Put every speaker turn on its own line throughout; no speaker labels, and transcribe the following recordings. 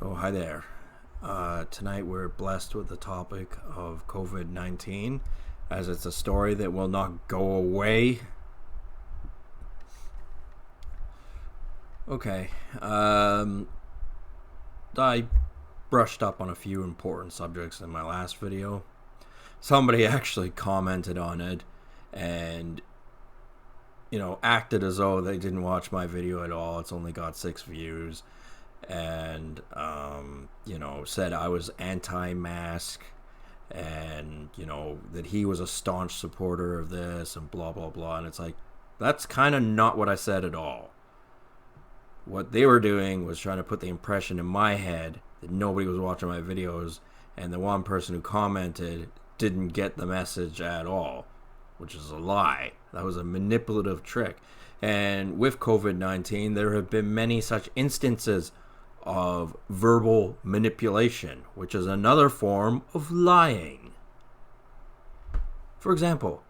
Oh, hi there. Tonight we're blessed with the topic of COVID 19, as it's a story that will not go away. Okay. I brushed up on a few important subjects in my last video. Somebody actually commented on it and, acted as though they didn't watch my video at all. It's only got 6 views. And said I was anti-mask, and that he was a staunch supporter of this, and blah blah blah. And it's like, that's kind of not what I said at all. What they were doing was trying to put the impression in my head that nobody was watching my videos, and the one person who commented didn't get the message at all, which is a lie. That was a manipulative trick. And with COVID-19, there have been many such instances of verbal manipulation, which is another form of lying. For example,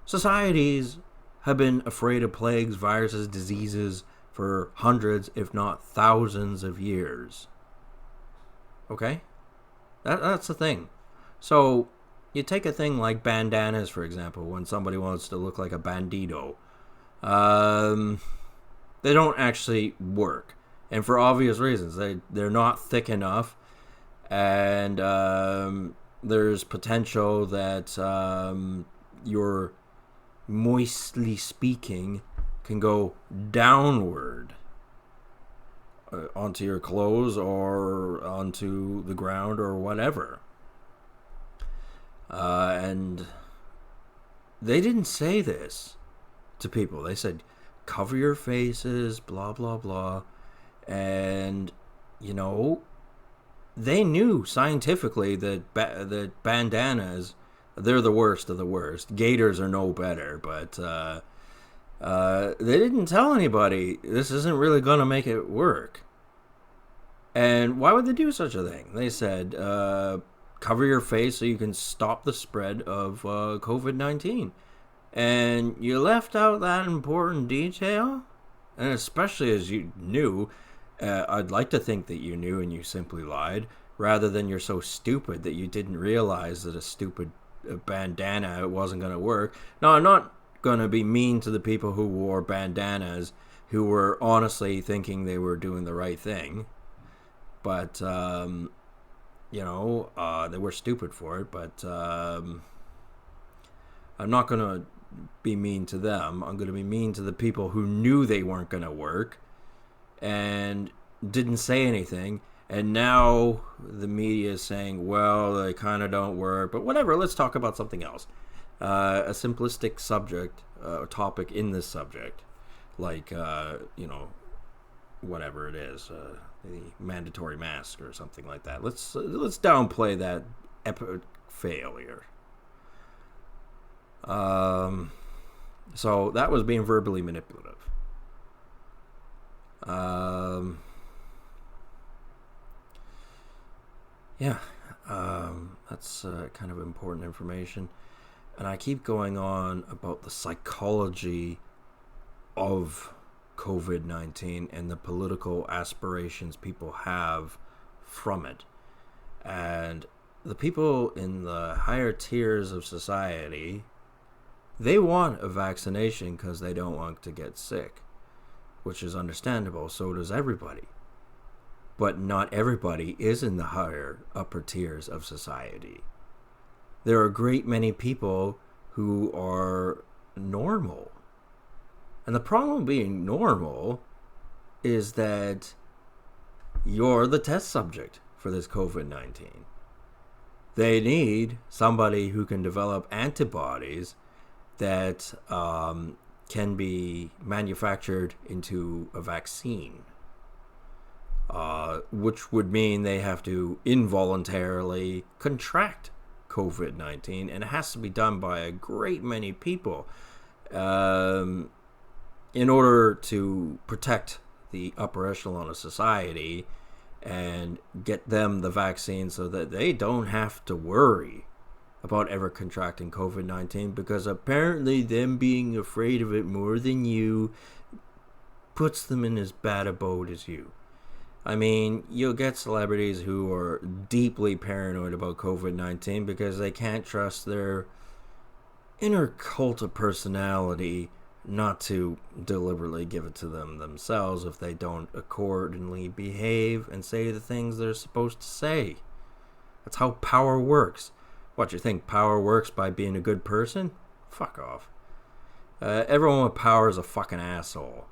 societies have been afraid of plagues, viruses, diseases for hundreds, if not thousands of years. Okay? That's the thing. So, you take a thing like bandanas, for example, when somebody wants to look like a bandito. They don't actually work. And for obvious reasons. They're not thick enough, and there's potential that your moistly speaking can go downward onto your clothes or onto the ground or whatever. And they didn't say this to people. They said, cover your faces, blah, blah, blah. And, they knew scientifically that that bandanas, they're the worst of the worst. Gaiters are no better, but they didn't tell anybody this isn't really going to make it work. And why would they do such a thing? They said, cover your face so you can stop the spread of COVID-19. And you left out that important detail? And especially as you knew, I'd like to think that you knew and you simply lied, rather than you're so stupid that you didn't realize that a stupid bandana wasn't going to work. Now, I'm not going to be mean to the people who wore bandanas who were honestly thinking they were doing the right thing. But, they were stupid for it. But I'm not going to be mean to them. I'm going to be mean to the people who knew they weren't going to work and didn't say anything, and now the media is saying, well, they kind of don't work, but whatever, let's talk about something else. A simplistic subject, topic in this subject, like, whatever it is, the mandatory mask or something like that. Let's downplay that epic failure. So that was being verbally manipulative. That's kind of important information. And I keep going on about the psychology of COVID-19 and the political aspirations people have from it. And the people in the higher tiers of society, they want a vaccination because they don't want to get sick, which is understandable. So does everybody. But not everybody is in the upper tiers of society. There are a great many people who are normal. And the problem with being normal is that you're the test subject for this COVID-19. They need somebody who can develop antibodies that can be manufactured into a vaccine, which would mean they have to involuntarily contract COVID-19, and it has to be done by a great many people in order to protect the upper echelon of society and get them the vaccine so that they don't have to worry about ever contracting COVID-19, because apparently them being afraid of it more than you puts them in as bad a boat as you. I mean, you'll get celebrities who are deeply paranoid about COVID-19 because they can't trust their inner cult of personality not to deliberately give it to them themselves if they don't accordingly behave and say the things they're supposed to say. That's how power works. What, you think power works by being a good person? Fuck off. Everyone with power is a fucking asshole.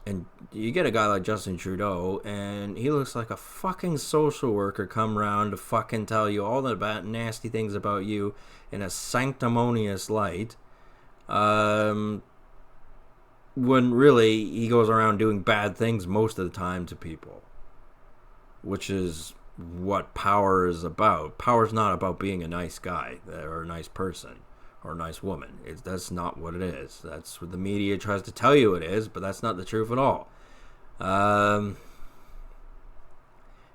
And you get a guy like Justin Trudeau, and he looks like a fucking social worker come around to fucking tell you all the bad, nasty things about you in a sanctimonious light. When really he goes around doing bad things most of the time to people. Which is what power is about. Power is not about being a nice guy or a nice person or a nice woman. That's not what it is. That's what the media tries to tell you it is, but that's not the truth at all. And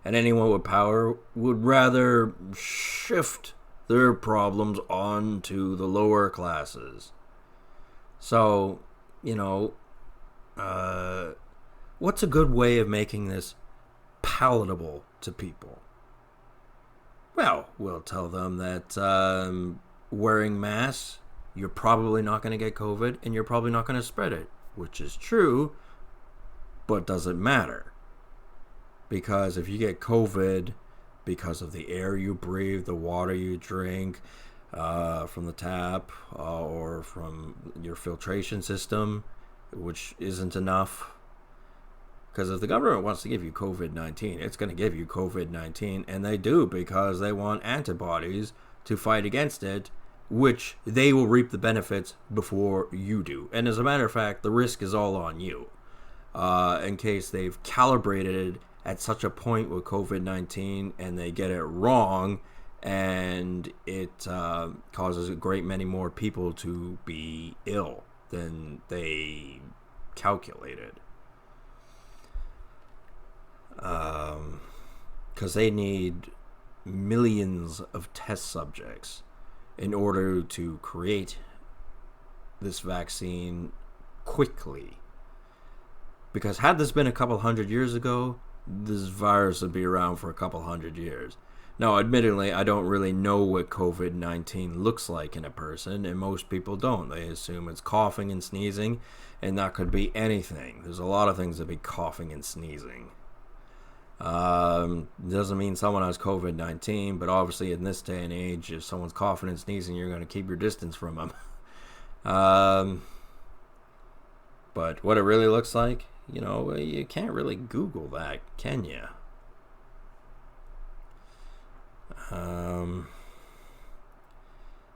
anyone with power would rather shift their problems onto the lower classes. So, what's a good way of making this palatable to people? Well, we'll tell them that wearing masks, you're probably not going to get COVID and you're probably not going to spread it, which is true, but doesn't matter. Because if you get COVID because of the air you breathe, the water you drink from the tap or from your filtration system, which isn't enough. Because if the government wants to give you COVID-19, it's going to give you COVID-19, and they do because they want antibodies to fight against it, which they will reap the benefits before you do. And as a matter of fact, the risk is all on you. In case they've calibrated it at such a point with COVID-19 and they get it wrong, and it causes a great many more people to be ill than they calculated. Because they need millions of test subjects in order to create this vaccine quickly. Because had this been a couple hundred years ago, this virus would be around for a couple hundred years. Now, admittedly, I don't really know what COVID-19 looks like in a person, and most people don't. They assume it's coughing and sneezing, and that could be anything. There's a lot of things that be coughing and sneezing. Doesn't mean someone has COVID-19, but obviously in this day and age, if someone's coughing and sneezing, you're going to keep your distance from them. But what it really looks like, you can't really Google that, can you? And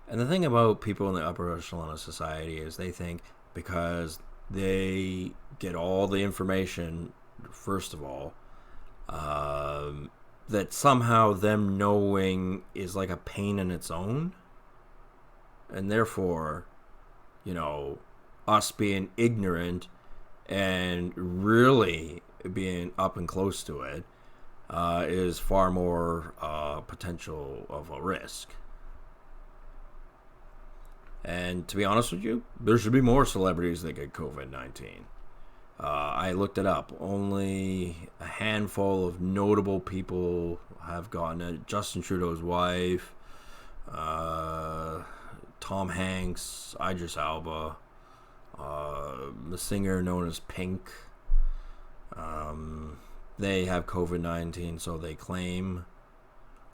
the thing about people in the upper echelon of society is they think because they get all the information, first of all, that somehow them knowing is like a pain in its own, and therefore, us being ignorant and really being up and close to it is far more potential of a risk. And to be honest with you, there should be more celebrities that get COVID-19. I looked it up. Only a handful of notable people have gotten it. Justin Trudeau's wife, Tom Hanks, Idris Elba, the singer known as Pink. They have COVID-19, so they claim.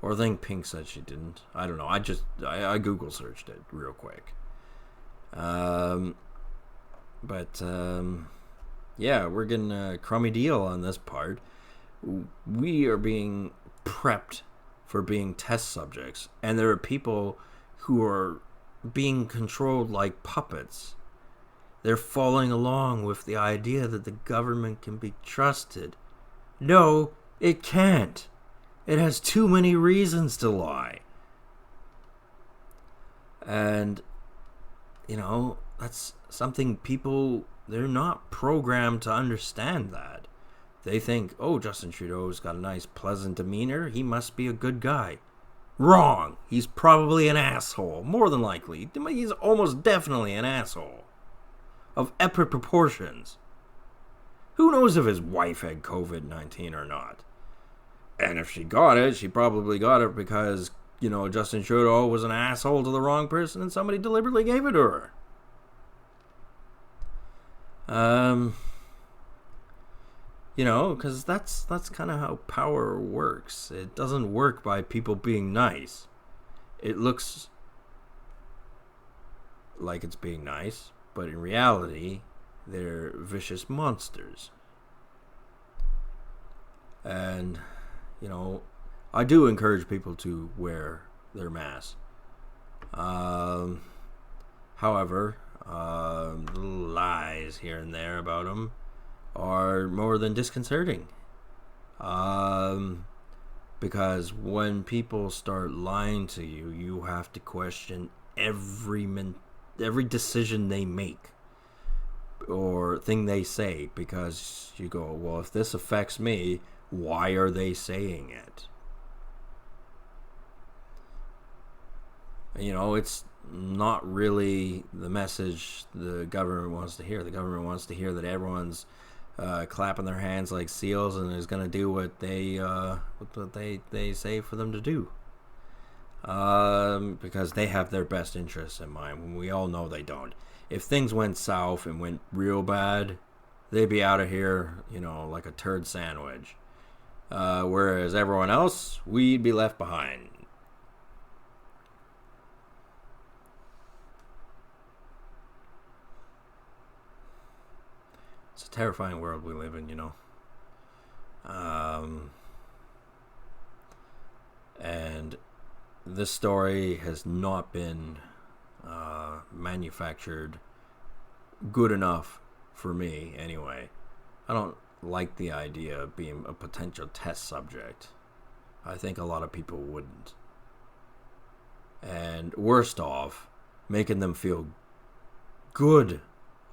Or I think Pink said she didn't. I don't know. I Google searched it real quick. Yeah, we're getting a crummy deal on this part. We are being prepped for being test subjects, and there are people who are being controlled like puppets. They're following along with the idea that the government can be trusted. No, it can't. It has too many reasons to lie. And, that's something people, they're not programmed to understand that. They think, Justin Trudeau's got a nice, pleasant demeanor. He must be a good guy. Wrong. He's probably an asshole. More than likely. He's almost definitely an asshole. Of epic proportions. Who knows if his wife had COVID-19 or not? And if she got it, she probably got it because, Justin Trudeau was an asshole to the wrong person and somebody deliberately gave it to her. Because that's kind of how power works. It doesn't work by people being nice. It looks like it's being nice, but in reality, they're vicious monsters. And, I do encourage people to wear their mask. However, little lies here and there about them are more than disconcerting. Because when people start lying to you, you have to question every decision they make or thing they say, because you go, well, if this affects me, why are they saying it? It's not really the message the government wants to hear. The government wants to hear that everyone's clapping their hands like seals and is going to do what they say for them to do. Because they have their best interests in mind, when we all know they don't. If things went south and went real bad, they'd be out of here, like a turd sandwich. Whereas everyone else, we'd be left behind. It's a terrifying world we live in, And this story has not been manufactured good enough for me, anyway. I don't like the idea of being a potential test subject. I think a lot of people wouldn't. And worst off, making them feel good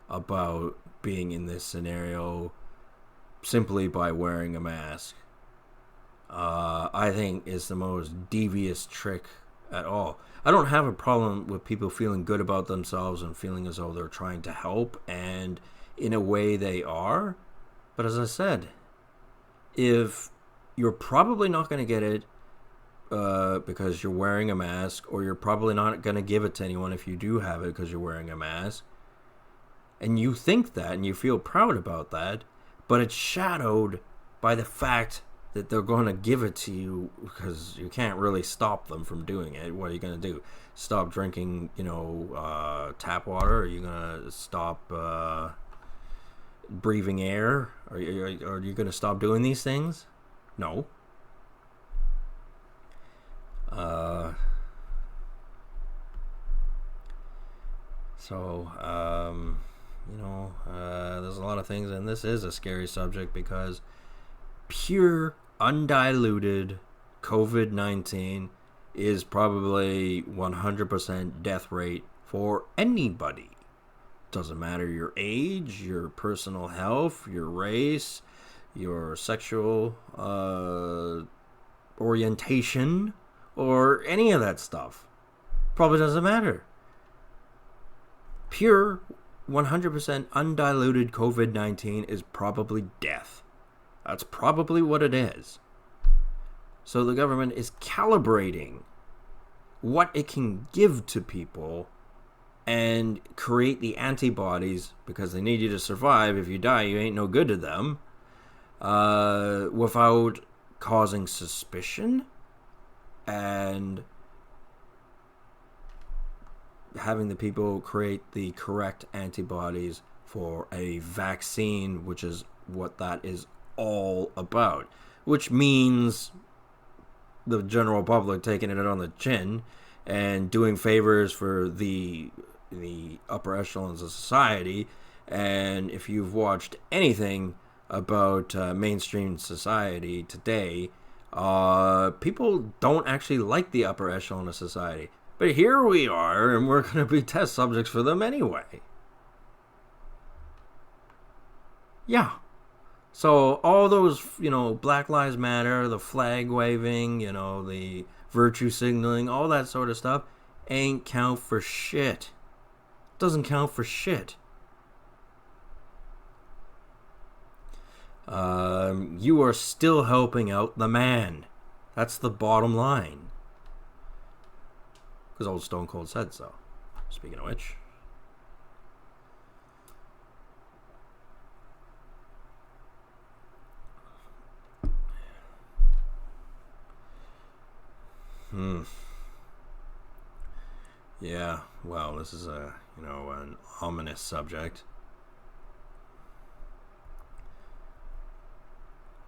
about being in this scenario simply by wearing a mask, I think is the most devious trick at all. I don't have a problem with people feeling good about themselves and feeling as though they're trying to help, and in a way they are. But as I said, if you're probably not going to get it because you're wearing a mask, or you're probably not going to give it to anyone if you do have it because you're wearing a mask, and you think that and you feel proud about that, but it's shadowed by the fact that they're going to give it to you because you can't really stop them from doing it. What are you going to do? Stop drinking, tap water? Are you going to stop breathing air? Are you going to stop doing these things? No. There's a lot of things, and this is a scary subject because pure, undiluted COVID-19 is probably 100% death rate for anybody. Doesn't matter your age, your personal health, your race, your sexual orientation, or any of that stuff. Probably doesn't matter. Pure 100% undiluted COVID-19 is probably death. That's probably what it is. So the government is calibrating what it can give to people and create the antibodies, because they need you to survive. If you die, you ain't no good to them, without causing suspicion and having the people create the correct antibodies for a vaccine, which is what that is all about. Which means the general public taking it on the chin and doing favors for the upper echelons of society. And if you've watched anything about mainstream society today, people don't actually like the upper echelon of society. But here we are, and we're going to be test subjects for them anyway. Yeah. So all those, Black Lives Matter, the flag waving, the virtue signaling, all that sort of stuff ain't count for shit. Doesn't count for shit. you are still helping out the man. That's the bottom line. Because old Stone Cold said so. Speaking of which. Yeah, well, this is an ominous subject.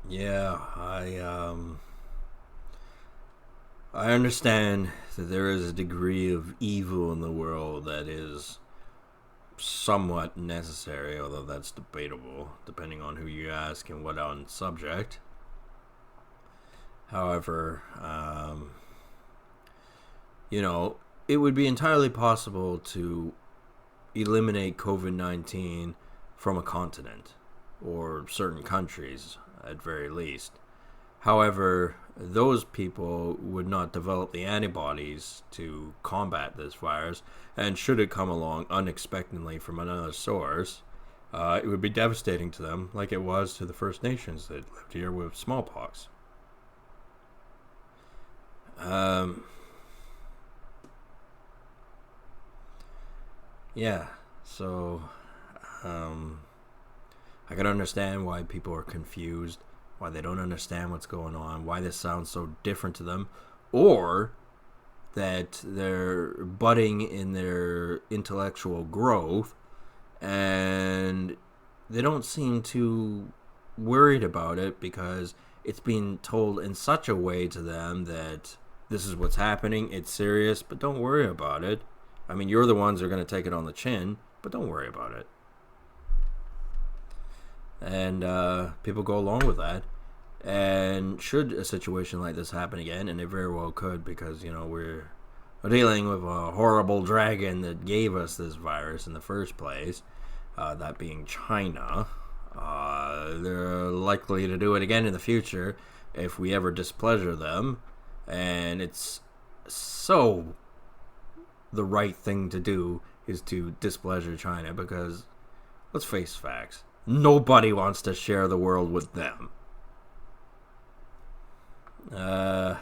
Yeah, I understand that there is a degree of evil in the world that is somewhat necessary, although that's debatable, depending on who you ask and what on subject. However, it would be entirely possible to eliminate COVID-19 from a continent or certain countries at very least. However, those people would not develop the antibodies to combat this virus, and should it come along unexpectedly from another source, it would be devastating to them, like it was to the First Nations that lived here with smallpox. Yeah, so I can understand why people are confused, why they don't understand what's going on, why this sounds so different to them, or that they're budding in their intellectual growth and they don't seem too worried about it because it's being told in such a way to them that this is what's happening, it's serious, but don't worry about it. I mean, you're the ones who are going to take it on the chin, but don't worry about it. And people go along with that. And should a situation like this happen again, and it very well could, because, we're dealing with a horrible dragon that gave us this virus in the first place, that being China. They're likely to do it again in the future if we ever displeasure them. And it's so the right thing to do is to displeasure China, because let's face facts, nobody wants to share the world with them. But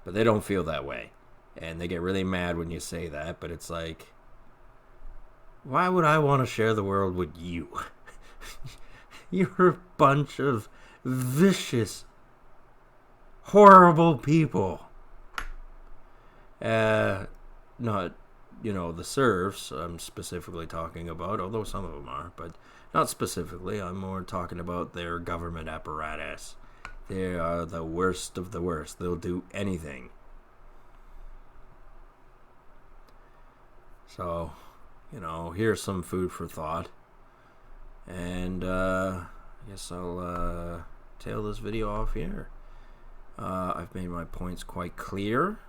they don't feel that way, and they get really mad when you say that. But it's like, why would I want to share the world with you? You're a bunch of vicious, horrible people. Not, the serfs I'm specifically talking about, although some of them are, but not specifically. I'm more talking about their government apparatus. They are the worst of the worst. They'll do anything. So, here's some food for thought. And I guess I'll tail this video off here. I've made my points quite clear.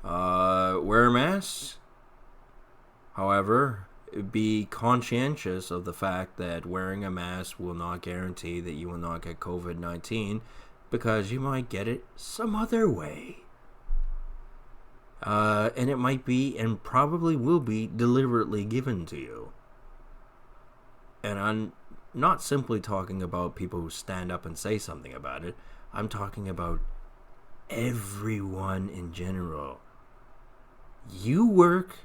Wear a mask. However, be conscientious of the fact that wearing a mask will not guarantee that you will not get COVID-19, because you might get it some other way. And it might be, and probably will be, deliberately given to you. And I'm not simply talking about people who stand up and say something about it. I'm talking about everyone in general. You work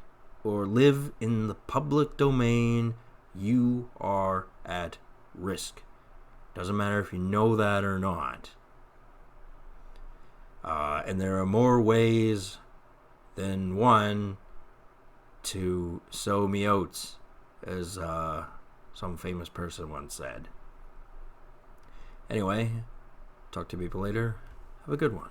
or live in the public domain, you are at risk. Doesn't matter if you know that or not. And there are more ways than one to sow me oats, as some famous person once said. Anyway, talk to people later. Have a good one.